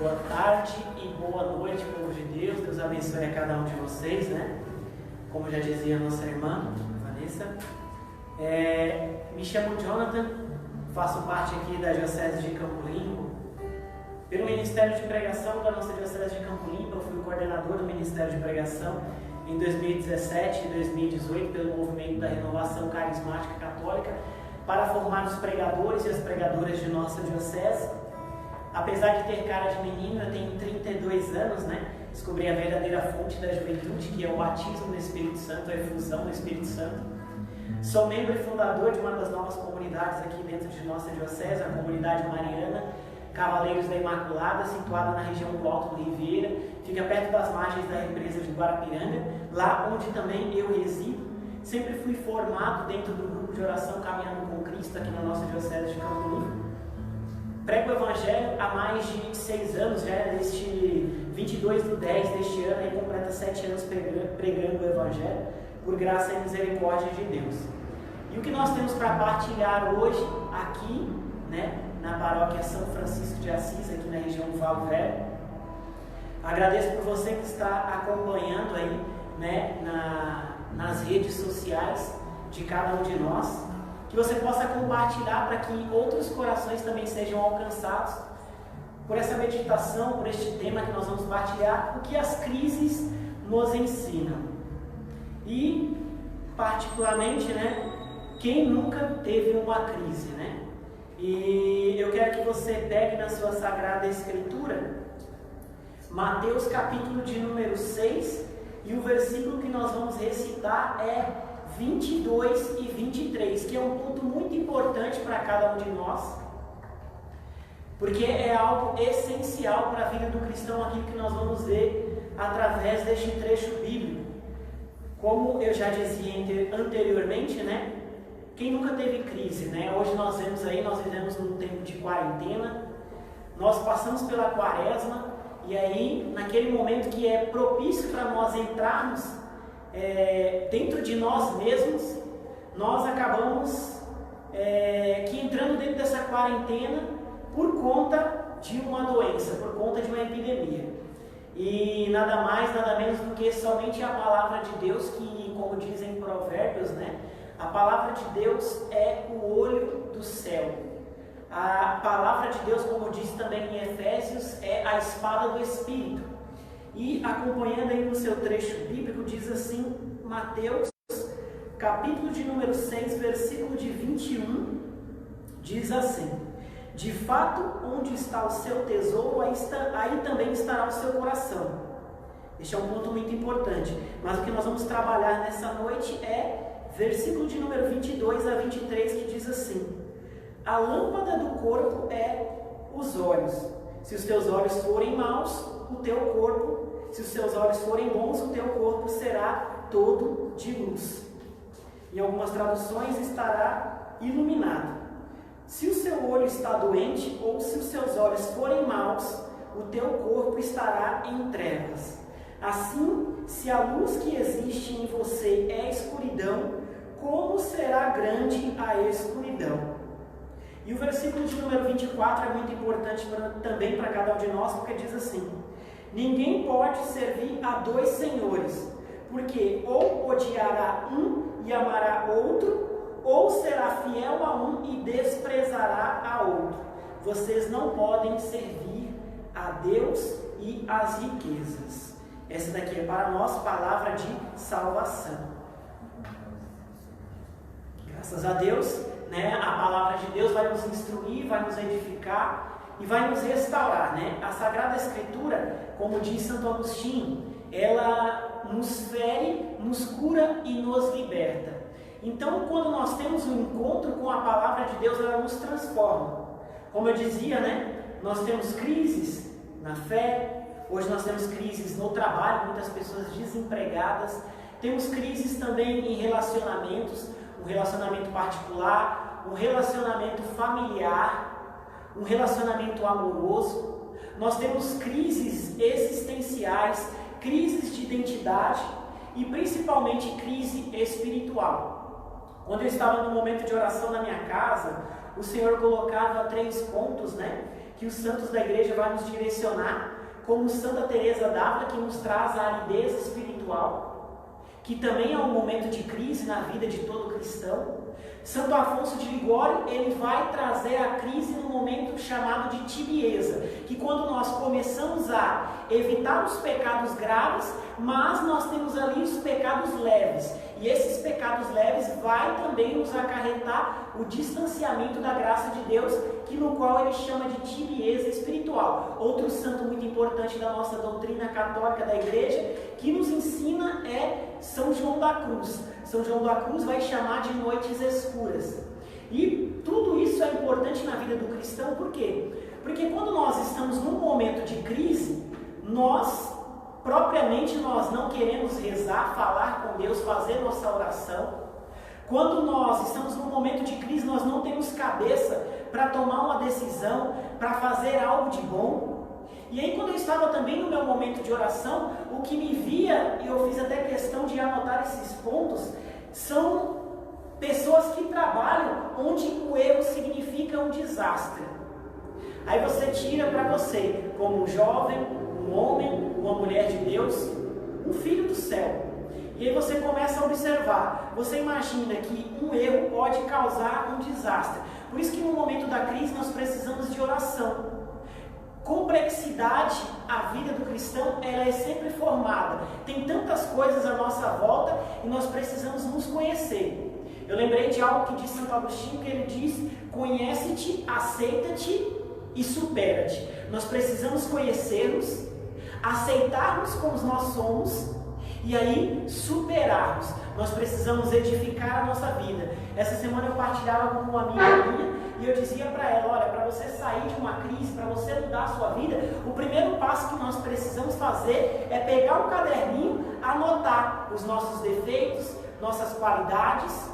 Boa tarde e boa noite, povo de Deus. Deus abençoe a cada um de vocês, né? Como já dizia a nossa irmã, Vanessa. Me chamo Jonathan, faço parte aqui da Diocese de Campo Limpo. Pelo Ministério de Pregação da nossa Diocese de Campo Limpo, eu fui o coordenador do Ministério de Pregação em 2017 e 2018 pelo movimento da Renovação Carismática Católica para formar os pregadores e as pregadoras de nossa Diocese. Apesar de ter cara de menino, eu tenho 32 anos, né? Descobri a verdadeira fonte da juventude, que é o batismo no Espírito Santo, a efusão no Espírito Santo. Sou membro e fundador de uma das novas comunidades aqui dentro de nossa Diocese, a Comunidade Mariana, Cavaleiros da Imaculada, situada na região do Alto do Ribeira, fica perto das margens da represa de Guarapiranga, lá onde também eu resido. Sempre fui formado dentro do grupo de oração Caminhando com Cristo, aqui na nossa Diocese de Campo Limpo. Prego o Evangelho há mais de 6 anos, já neste 22/10 deste ano, e completa 7 anos pregando o Evangelho, por graça e misericórdia de Deus. E o que nós temos para partilhar hoje, aqui, né, na paróquia São Francisco de Assis, aqui na região do Valo Velho. Agradeço por você que está acompanhando aí, né, nas redes sociais de cada um de nós. Que você possa compartilhar para que outros corações também sejam alcançados por essa meditação, por este tema que nós vamos partilhar, o que as crises nos ensinam. E, particularmente, né, quem nunca teve uma crise, né? E eu quero que você pegue na sua Sagrada Escritura, Mateus capítulo de número 6, e o versículo que nós vamos recitar é 22 e 23, que é um ponto muito importante para cada um de nós, porque é algo essencial para a vida do cristão, aquilo que nós vamos ver através deste trecho bíblico. Como eu já dizia anteriormente, né? Quem nunca teve crise, né? Hoje nós vivemos num tempo de quarentena, nós passamos pela quaresma, e aí, naquele momento que é propício para nós entrarmos dentro de nós mesmos, nós acabamos entrando dentro dessa quarentena por conta de uma doença, por conta de uma epidemia. E nada mais, nada menos do que somente a palavra de Deus, que, como dizem Provérbios, né, a palavra de Deus é o olho do céu. A palavra de Deus, como diz também em Efésios, é a espada do Espírito. E acompanhando aí no seu trecho bíblico, diz assim, Mateus, capítulo de número 6, versículo de 21, diz assim: de fato, onde está o seu tesouro, aí também estará o seu coração. Este é um ponto muito importante, mas o que nós vamos trabalhar nessa noite é versículo de número 22 a 23, que diz assim: a lâmpada do corpo é os olhos. Se os teus olhos forem maus, o teu corpo, se os seus olhos forem bons, o teu corpo será todo de luz. Em algumas traduções estará iluminado. Se o seu olho está doente, ou se os seus olhos forem maus, o teu corpo estará em trevas. Assim, se a luz que existe em você é escuridão, como será grande a escuridão? E o versículo de número 24 é muito importante também para cada um de nós, porque diz assim: ninguém pode servir a dois senhores, porque ou odiará um e amará outro, ou será fiel a um e desprezará a outro. Vocês não podem servir a Deus e às riquezas. Essa daqui é para nós palavra de salvação. Graças a Deus, né, a palavra de Deus vai nos instruir, vai nos edificar e vai nos restaurar, né? A Sagrada Escritura, como diz Santo Agostinho, ela nos fere, nos cura e nos liberta. Então, quando nós temos um encontro com a palavra de Deus, ela nos transforma. Como eu dizia, né? Nós temos crises na fé, hoje nós temos crises no trabalho, muitas pessoas desempregadas, temos crises também em relacionamentos, um relacionamento particular, um relacionamento familiar, um relacionamento amoroso. Nós temos crises existenciais, crises de identidade e principalmente crise espiritual. Quando eu estava no momento de oração na minha casa, o Senhor colocava 3 pontos, né, que os santos da igreja vão nos direcionar, como Santa Teresa d'Ávila, que nos traz a aridez espiritual, que também é um momento de crise na vida de todo cristão. Santo Afonso de Ligório, ele vai trazer a crise num momento chamado de tibieza, que quando nós começamos a evitar os pecados graves, mas nós temos ali os pecados leves, e esses pecados leves vai também nos acarretar o distanciamento da graça de Deus, que no qual ele chama de tibieza espiritual. Outro santo muito importante da nossa doutrina católica da igreja, que nos ensina é São João da Cruz. São João da Cruz vai chamar de noites escuras. E tudo isso é importante na vida do cristão, por quê? Porque quando nós estamos num momento de crise, nós não queremos rezar, falar com Deus, fazer nossa oração. Quando nós estamos num momento de crise, nós não temos cabeça para tomar uma decisão, para fazer algo de bom. E aí, quando eu estava também no meu momento de oração, o que me via, e eu fiz até questão de anotar esses pontos, são pessoas que trabalham onde o erro significa um desastre. Aí você tira para você, como um jovem, um homem, uma mulher de Deus, um filho do céu. E aí você começa a observar, você imagina que um erro pode causar um desastre. Por isso que no momento da crise nós precisamos de oração. Complexidade, a vida do cristão, ela é sempre formada. Tem tantas coisas à nossa volta e nós precisamos nos conhecer. Eu lembrei de algo que diz Santo Agostinho, que ele diz: conhece-te, aceita-te e supera-te. Nós precisamos conhecer-nos, aceitarmos como nós somos e aí superarmos. Nós precisamos edificar a nossa vida. Essa semana eu partilhava com uma amiga minha e eu dizia para ela: olha, para você sair de uma crise, para você mudar a sua vida, o primeiro passo que nós precisamos fazer é pegar um caderninho, anotar os nossos defeitos, nossas qualidades,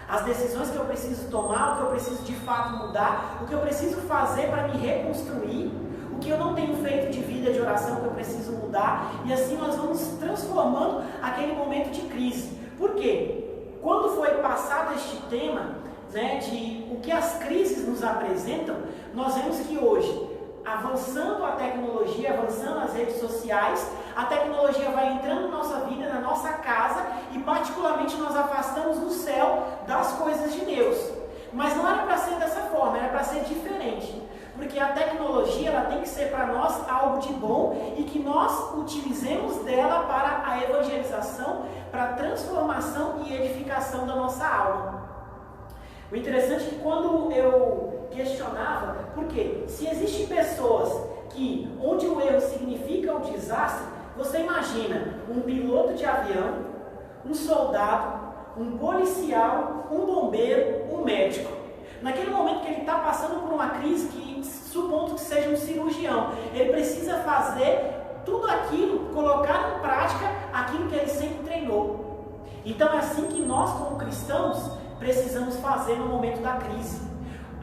as decisões que eu preciso tomar, o que eu preciso de fato mudar, o que eu preciso fazer para me reconstruir, o que eu não tenho feito de vida de oração que eu preciso mudar, e assim nós vamos transformando aquele momento de crise. Por quê? Quando foi passado este tema, de o que as crises nos apresentam, nós vemos que hoje, avançando a tecnologia, avançando as redes sociais, a tecnologia vai entrando na nossa vida, na nossa casa, e particularmente nós afastamos o céu das coisas de Deus. Mas não era para ser dessa forma, era para ser diferente. Porque a tecnologia, ela tem que ser para nós algo de bom e que nós utilizemos dela para a evangelização, para a transformação e edificação da nossa alma. O interessante é que quando eu questionava, porque se existem pessoas que, onde o erro significa um desastre, você imagina um piloto de avião, um soldado, um policial, um bombeiro, um médico. Naquele momento que ele está passando por uma crise, que supondo que seja um cirurgião, ele precisa fazer tudo aquilo, colocar em prática aquilo que ele sempre treinou. Então é assim que nós, como cristãos, precisamos fazer no momento da crise.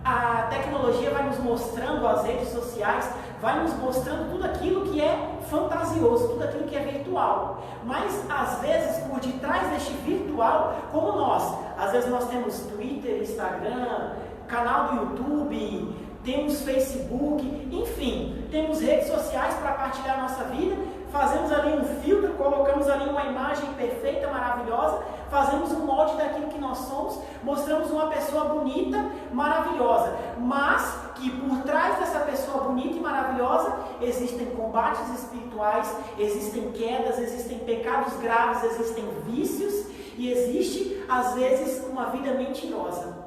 A tecnologia vai nos mostrando, as redes sociais, vai nos mostrando tudo aquilo que é fantasioso, tudo aquilo que é virtual. Mas, às vezes, por detrás deste virtual, como nós, às vezes nós temos Twitter, Instagram, canal do YouTube, temos Facebook, enfim, temos redes sociais para partilhar a nossa vida, fazemos ali um filtro, colocamos ali uma imagem perfeita, maravilhosa, fazemos um molde daquilo que nós somos, mostramos uma pessoa bonita, maravilhosa, mas que por trás dessa pessoa bonita e maravilhosa existem combates espirituais, existem quedas, existem pecados graves, existem vícios e existe, às vezes, uma vida mentirosa.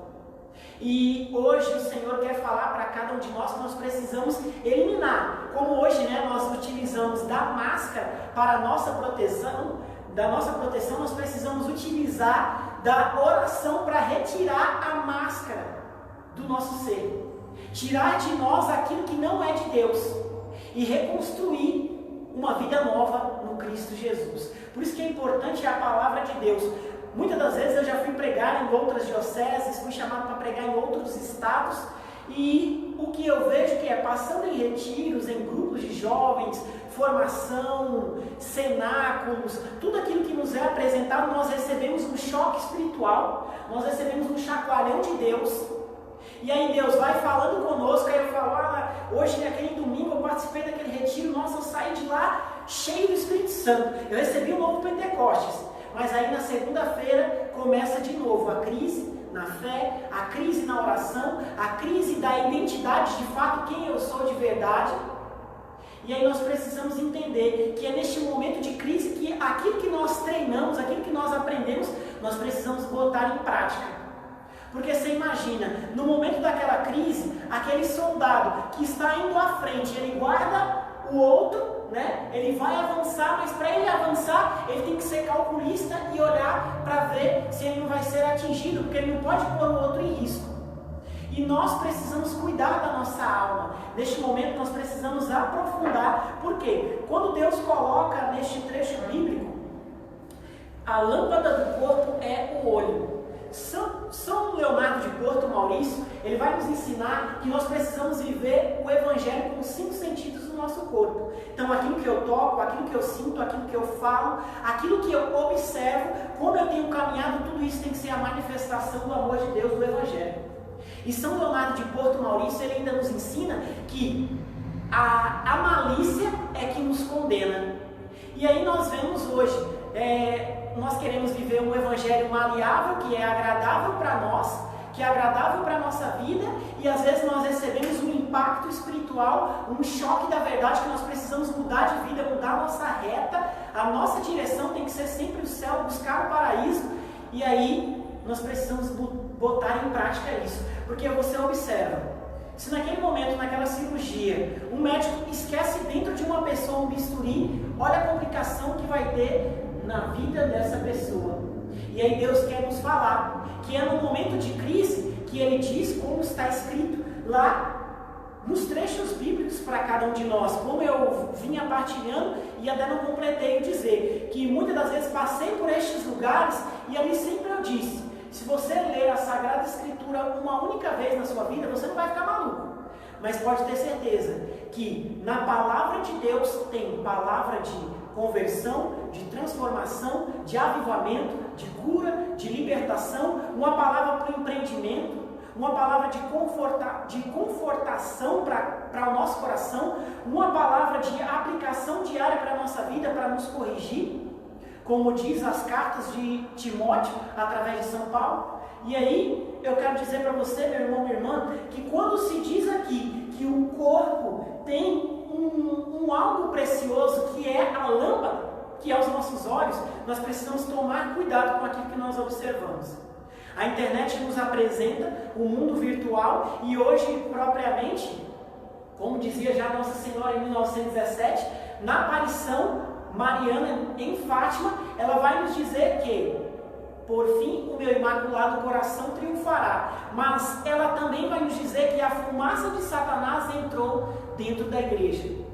E hoje o Senhor quer falar para cada um de nós que nós precisamos eliminar. Como hoje nós utilizamos da máscara para a nossa proteção, nós precisamos utilizar da oração para retirar a máscara do nosso ser. Tirar de nós aquilo que não é de Deus e reconstruir uma vida nova no Cristo Jesus. Por isso que é importante a palavra de Deus. Muitas das vezes eu já fui pregar em outras dioceses, fui chamado para pregar em outros estados, e o que eu vejo que é passando em retiros, em grupos de jovens, formação, cenáculos, tudo aquilo que nos é apresentado, nós recebemos um choque espiritual, nós recebemos um chacoalhão de Deus, e aí Deus vai falando conosco, aí eu falo, hoje participei daquele retiro, nossa, eu saí de lá cheio do Espírito Santo. Eu recebi um novo Pentecostes. Mas aí na segunda-feira começa de novo a crise na fé, a crise na oração, a crise da identidade de fato, quem eu sou de verdade. E aí nós precisamos entender que é neste momento de crise que aquilo que nós treinamos, aquilo que nós aprendemos, nós precisamos botar em prática. Porque você imagina, no momento daquela crise, aquele soldado que está indo à frente, ele guarda o outro, né? Ele vai avançar, mas para ele avançar, ele tem que ser calculista e olhar para ver se ele não vai ser atingido, porque ele não pode pôr o outro em risco. E nós precisamos cuidar da nossa alma. Neste momento nós precisamos aprofundar. Por quê? Quando Deus coloca neste trecho bíblico, a lâmpada do corpo é o olho. São Leonardo de Porto Maurício, ele vai nos ensinar que nós precisamos viver o Evangelho com os 5 sentidos do nosso corpo. Então aquilo que eu toco, aquilo que eu sinto, aquilo que eu falo, aquilo que eu observo, como eu tenho caminhado, tudo isso tem que ser a manifestação do amor de Deus, do Evangelho. E São Leonardo de Porto Maurício, ele ainda nos ensina que a malícia é que nos condena. E aí nós vemos hoje, nós queremos viver um evangelho maleável, que é agradável para nós, que é agradável para a nossa vida, e às vezes nós recebemos um impacto espiritual, um choque da verdade, que nós precisamos mudar de vida, mudar a nossa reta, a nossa direção tem que ser sempre o céu, buscar o paraíso, e aí nós precisamos botar em prática isso. Porque você observa, se naquele momento, naquela cirurgia, um médico esquece dentro de uma pessoa um bisturi, olha a complicação que vai ter na vida dessa pessoa. E aí Deus quer nos falar que é no momento de crise que Ele diz, como está escrito lá nos trechos bíblicos para cada um de nós, como eu vinha partilhando e até não completei dizer, que muitas das vezes passei por estes lugares e ali sempre eu disse, se você ler a Sagrada Escritura uma única vez na sua vida, você não vai ficar maluco. Mas pode ter certeza que na palavra de Deus tem palavra de conversão, de transformação, de avivamento, de cura, de libertação, uma palavra para o empreendimento, uma palavra de confortação para o nosso coração, uma palavra de aplicação diária para a nossa vida, para nos corrigir. Como diz as cartas de Timóteo, através de São Paulo. E aí, eu quero dizer para você, meu irmão, minha irmã, que quando se diz aqui que o corpo tem um algo precioso, que é a lâmpada, que é os nossos olhos, nós precisamos tomar cuidado com aquilo que nós observamos. A internet nos apresenta o mundo virtual e hoje, propriamente, como dizia já Nossa Senhora em 1917, na aparição mariana em Fátima, ela vai nos dizer que, por fim, o meu imaculado coração triunfará. Mas ela também vai nos dizer que a fumaça de Satanás entrou dentro da igreja.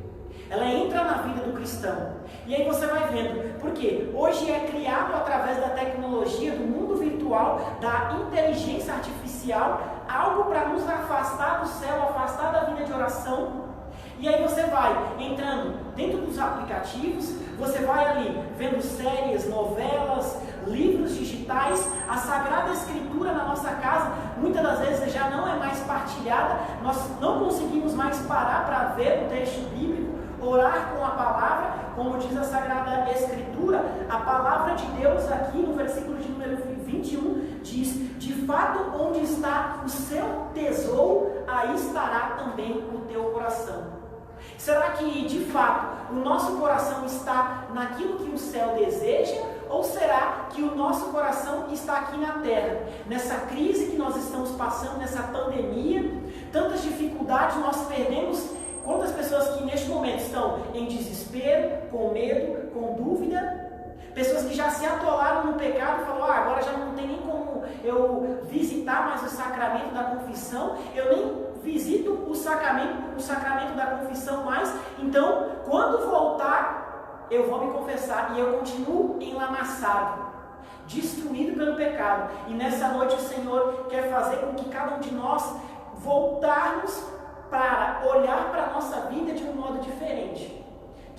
Ela entra na vida do cristão. E aí você vai vendo, porque hoje é criado através da tecnologia, do mundo virtual, da inteligência artificial, algo para nos afastar do céu, afastar da vida de oração. E aí você vai entrando dentro dos aplicativos, você vai ali vendo séries, novelas, livros digitais, a Sagrada Escritura na nossa casa, muitas das vezes já não é mais partilhada, nós não conseguimos mais parar para ver o texto bíblico, orar com a palavra, como diz a Sagrada Escritura, a palavra de Deus aqui no versículo de número 21 diz, de fato onde está o seu tesouro, aí estará também o teu coração. Será que, de fato, o nosso coração está naquilo que o céu deseja? Ou será que o nosso coração está aqui na terra? Nessa crise que nós estamos passando, nessa pandemia, tantas dificuldades, nós perdemos. Quantas pessoas que neste momento estão em desespero, com medo, com dúvida? Pessoas que já se atolaram no pecado e falaram, agora já não tem nem como eu visitar mais o sacramento da confissão, eu nem visito o sacramento da confissão mais, então quando voltar eu vou me confessar e eu continuo enlamaçado, destruído pelo pecado. E nessa noite o Senhor quer fazer com que cada um de nós voltarmos para olhar para a nossa vida de um modo diferente,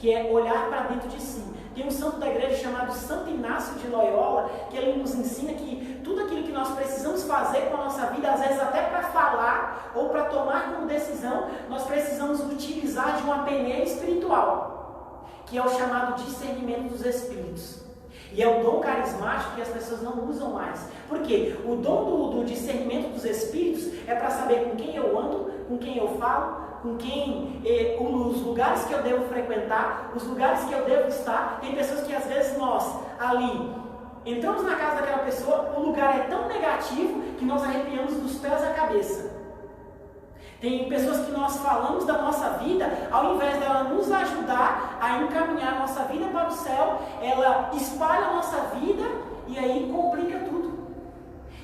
que é olhar para dentro de si. Tem um santo da igreja chamado Santo Inácio de Loyola, que ele nos ensina que tudo aquilo que nós precisamos fazer com a nossa vida, às vezes até para falar ou para tomar como decisão, nós precisamos utilizar de uma peneira espiritual, que é o chamado discernimento dos espíritos. E é o dom carismático que as pessoas não usam mais. Por quê? O dom do discernimento dos espíritos é para saber com quem eu ando, com quem eu falo, com quem, os lugares que eu devo frequentar, os lugares que eu devo estar. Tem pessoas que às vezes nós, ali, entramos na casa daquela pessoa, o lugar é tão negativo que nós arrepiamos dos pés à cabeça. Tem pessoas que nós falamos da nossa vida, ao invés dela nos ajudar a encaminhar a nossa vida para o céu, ela espalha a nossa vida e aí complica tudo.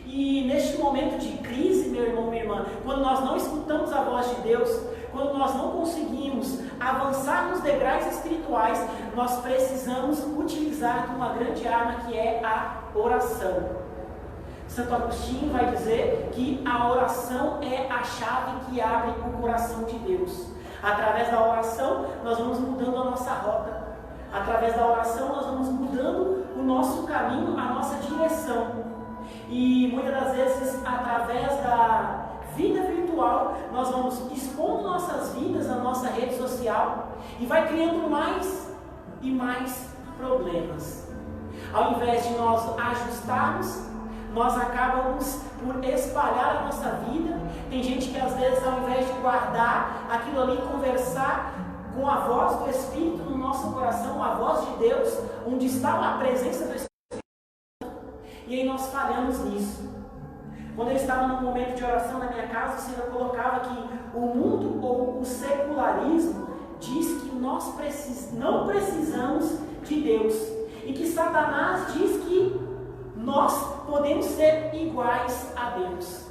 E neste momento de crise, meu irmão, minha irmã, quando nós não escutamos a voz de Deus, quando nós não conseguimos avançar nos degraus espirituais, nós precisamos utilizar uma grande arma que é a oração. Santo Agostinho vai dizer que a oração é a chave que abre o coração de Deus. Através da oração, nós vamos mudando a nossa rota. Através da oração, nós vamos mudando o nosso caminho, a nossa direção. E muitas das vezes, através da vida virtual, nós vamos expondo nossas vidas na nossa rede social e vai criando mais e mais problemas. Ao invés de nós ajustarmos, nós acabamos por espalhar a nossa vida. Tem gente que às vezes, ao invés de guardar aquilo ali, conversar com a voz do Espírito no nosso coração, a voz de Deus, onde está a presença do Espírito, e aí nós falhamos nisso. Quando eu estava num momento de oração na minha casa, o Senhor colocava que o mundo ou o secularismo diz que nós não precisamos de Deus, e que Satanás diz que nós podemos ser iguais a Deus.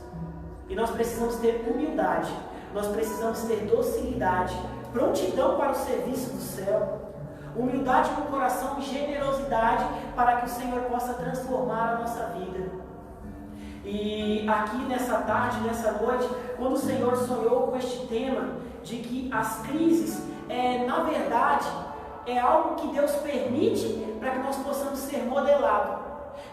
E nós precisamos ter humildade, nós precisamos ter docilidade, prontidão para o serviço do céu, humildade no coração e generosidade para que o Senhor possa transformar a nossa vida. E aqui nessa tarde, nessa noite, quando o Senhor sonhou com este tema de que as crises, na verdade, é algo que Deus permite para que nós possamos ser modelados.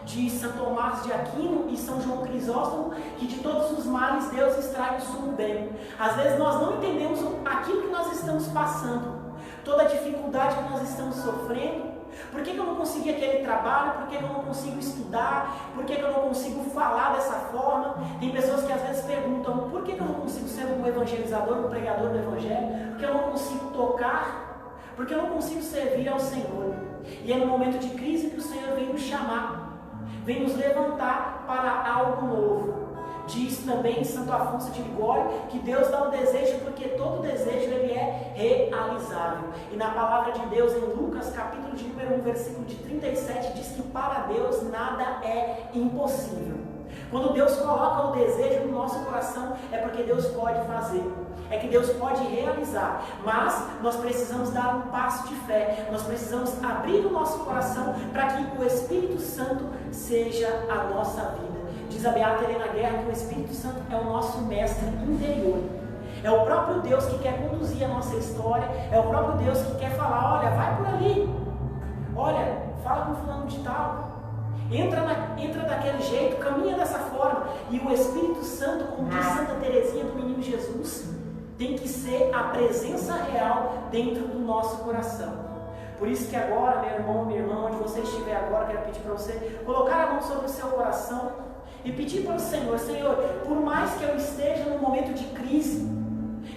De São Tomás de Aquino e São João Crisóstomo, que de todos os males Deus extrai o sumo bem. Às vezes nós não entendemos aquilo que nós estamos passando, toda a dificuldade que nós estamos sofrendo. Por que eu não consegui aquele trabalho? Por que eu não consigo estudar? Por que eu não consigo falar dessa forma? Tem pessoas que às vezes perguntam: por que eu não consigo ser um evangelizador, um pregador do Evangelho? Por que eu não consigo tocar? Por que eu não consigo servir ao Senhor? E é no momento de crise que o Senhor vem nos chamar, vem nos levantar para algo novo. Diz também Santo Afonso de Ligório que Deus dá um desejo porque todo desejo ele é realizável. E na palavra de Deus, em Lucas capítulo de número 1, versículo de 37, diz que para Deus nada é impossível. Quando Deus coloca o desejo no nosso coração, é porque Deus pode fazer, é que Deus pode realizar. Mas nós precisamos dar um passo de fé, nós precisamos abrir o nosso coração para que o Espírito Santo seja a nossa vida. Diz a beata Helena Guerra que o Espírito Santo é o nosso mestre interior. É o próprio Deus que quer conduzir a nossa história, é o próprio Deus que quer falar: olha, vai por ali, olha, fala com fulano de tal, entra daquele jeito, caminha dessa forma. E o Espírito Santo, como diz Santa Teresinha do Menino Jesus, tem que ser a presença real dentro do nosso coração. Por isso que agora, meu irmão, minha irmã, onde você estiver agora, quero pedir para você colocar a mão sobre o seu coração e pedir para o Senhor: Senhor, por mais que eu esteja num momento de crise,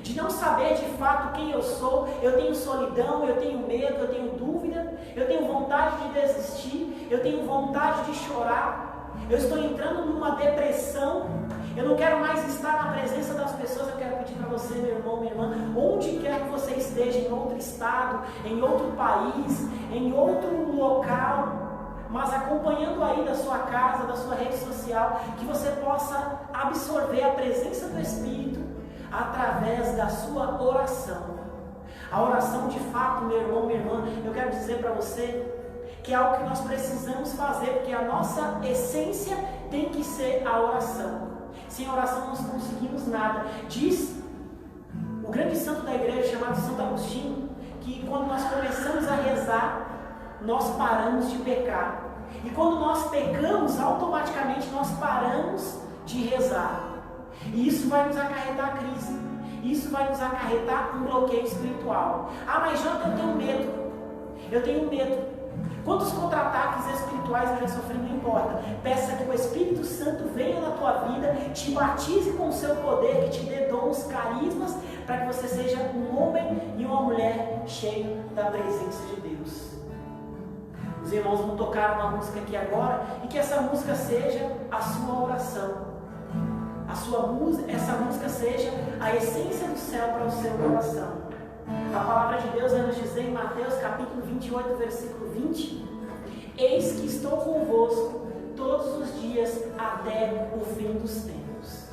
de não saber de fato quem eu sou, eu tenho solidão, eu tenho medo, eu tenho dúvida, eu tenho vontade de desistir, eu tenho vontade de chorar, eu estou entrando numa depressão, eu não quero mais estar na presença das pessoas. Eu quero pedir para você, meu irmão, minha irmã, onde quer que você esteja, em outro estado, em outro país, em outro local, mas acompanhando aí da sua casa, da sua rede social, que você possa absorver a presença do Espírito através da sua oração. A oração, de fato, meu irmão, minha irmã, eu quero dizer para você que é algo que nós precisamos fazer, porque a nossa essência tem que ser a oração. Sem oração nós não conseguimos nada. Diz o grande santo da igreja chamado Santo Agostinho que quando nós começamos a rezar, nós paramos de pecar. E quando nós pecamos, automaticamente nós paramos de rezar. E isso vai nos acarretar crise. Isso vai nos acarretar um bloqueio espiritual. Ah, mas Jonathan, eu tenho medo. Eu tenho medo. Quantos contra-ataques espirituais eu já sofri, não importa. Peça que o Espírito Santo venha na tua vida, te batize com o seu poder, que te dê dons, carismas, para que você seja um homem e uma mulher cheio da presença de Deus. Os irmãos vão tocar uma música aqui agora, e que essa música seja a sua oração. Essa música seja a essência do céu para o seu coração. A palavra de Deus vai nos dizer em Mateus capítulo 28, versículo 20: Eis que estou convosco todos os dias até o fim dos tempos.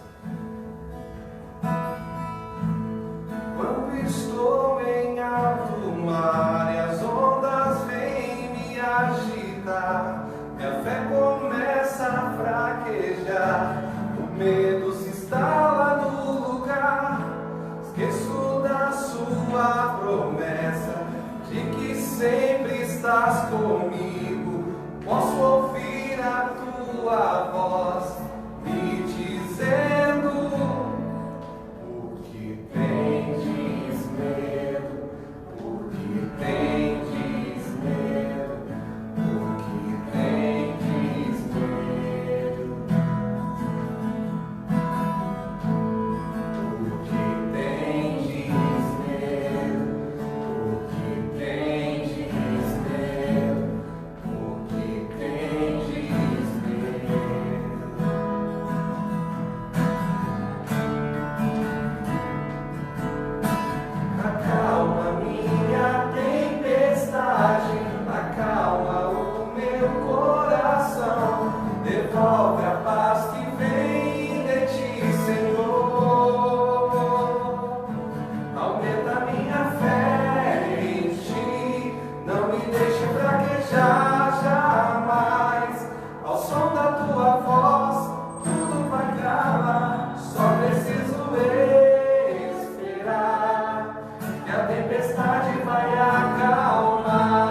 Quando estou em alto mar e as ondas vêm me agitar, minha fé começa a fraquejar, o medo se instala no lugar. Esqueço da sua promessa de que sempre estás comigo. Posso ouvir a tua voz me dizendo: o que tendes medo, o que tendes medo, o que tendes medo. Devolve a paz que vem de ti, Senhor. Aumenta minha fé em ti, não me deixe fraquejar jamais. Ao som da tua voz, tudo vai calar. Só preciso esperar, que a tempestade vai acalmar.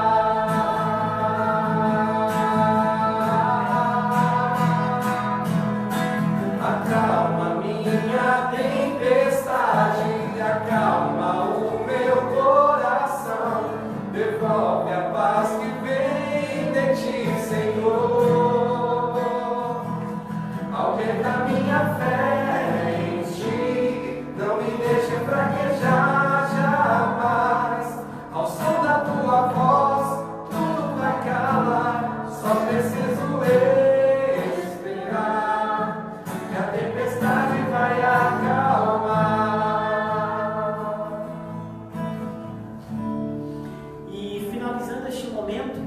Acalma minha tempestade, acalma o meu coração, devolve a paz que vem de ti, Senhor. Aumenta minha fé em ti, não me deixe fraquejar jamais. Ao som da tua voz, tudo vai calar, só preciso esperar, que a tempestade vai acalmar. E finalizando este momento,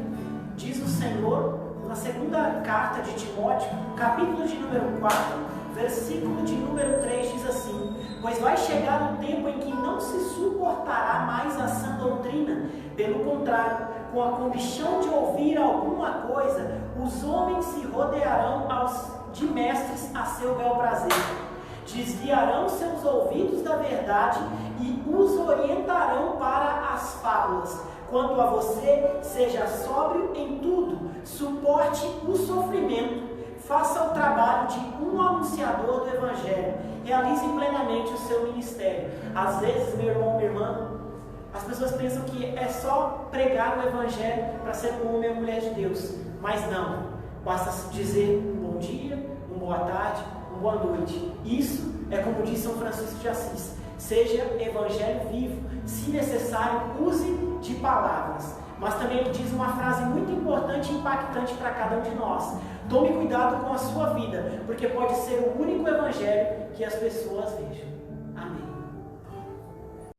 diz o Senhor na segunda carta de Timóteo, capítulo de número 4, versículo de número 3, diz assim: Pois vai chegar um tempo em que não se suportará mais a sã doutrina, pelo contrário, com a comichão de ouvir alguma coisa, os homens se rodearão de mestres a seu bel prazer. Desviarão seus ouvidos da verdade e os orientarão para as fábulas. Quanto a você, seja sóbrio em tudo, suporte o sofrimento, faça o trabalho de um anunciador do Evangelho, realize plenamente o seu ministério. Às vezes, meu irmão, minha irmã, as pessoas pensam que é só pregar o Evangelho para ser um homem ou mulher de Deus, mas não, basta dizer um bom dia, uma boa tarde, uma boa noite. Isso é como diz São Francisco de Assis: seja evangelho vivo, se necessário, use de palavras. Mas também ele diz uma frase muito importante e impactante para cada um de nós: tome cuidado com a sua vida, porque pode ser o único evangelho que as pessoas vejam. Amém.